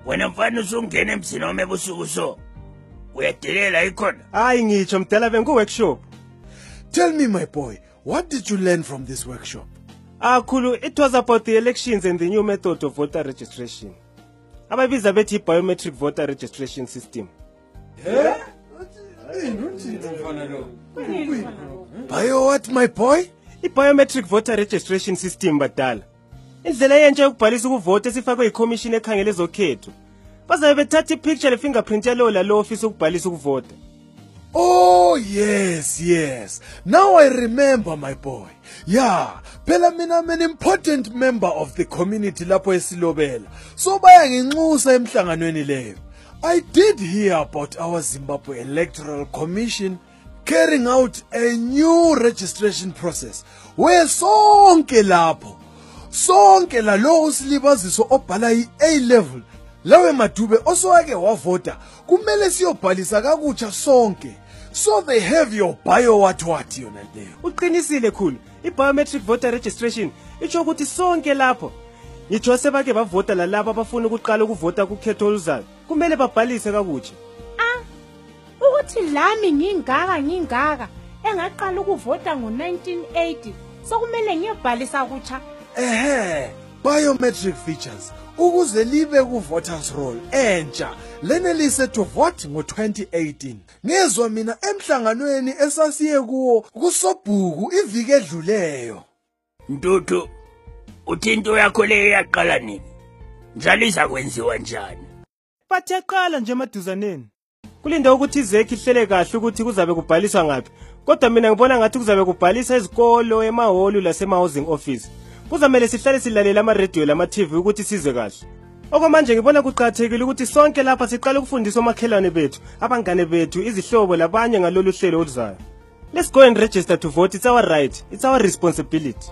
Wena mfana usungena emzini wami ebusuku so. Uyadelela ikhona? Hayi ngitsho mdala bengu-workshop. Tell me, my boy, what did you learn from this workshop? Khulu, it was about the elections and the new method of voter registration. Ababiza bethi biometric voter registration system. Bio what, my boy? I-biometric voter registration system badala. Indlela yentsha yokubhalisa ukuvota esifakwe iCommission ekhangele ezokhetho. Bazabe bethatha ipicture le-fingerprint yalowo lalowo ofisa ukubhalisa ukuvota. Oh, yes. Now I remember, my boy. Yeah, phela mina I'm an important member of the community lapho esilobela. So bayanginxusa emhlanganweni leyo. I did hear about our Zimbabwe Electoral Commission carrying out a new registration process where sonke la lo usilibaziso obhala i-A level lawe madube osowake wavota kumele siyobhalisa kakutsha sonke. So they have your bio what yona leyo. Uqinisile khulu. I-biometric voter registration itsho ukuthi sonke lapho ngitsho sebake bavota lalabo abafuna ukuqala ukuvota kukhetho oluzayo kumele babhalise kakutsha. Ukuthi lami ngingaka engaqala ukuvota ngo1980 sokumele ngiyobhalisa kutsha. Biometric features ukuze libe ku-voters roll entsha lenelise to vote ngo-2018. Ngezwa mina emhlanganweni esasiye kuwo kusobhuku iviki edluleyo. Ntutu, uthi into yakho leyo yaqala nini? Njalo izakwenziwa njani? Bathi yaqala nje emaduzaneni. Kulinde ukuthi izekhi ihlele kahle ukuthi kuzabe kubhaliswa ngaphi. Kodwa mina ngibona ngathi kuzabe kubhalisa izikolo, emahholo lasema-housing office. Kuzamele sihlale silalela ama-radio lama-TV ukuthi sizwe kahle. Okwamanje ngibona kuqakathekile ukuthi sonke lapha siqale ukufundisa omakhelwane bethu, abangane bethu, izihlobo labanye ngalolu hlelo oluzayo. Let's go and register to vote. It's our right. It's our responsibility.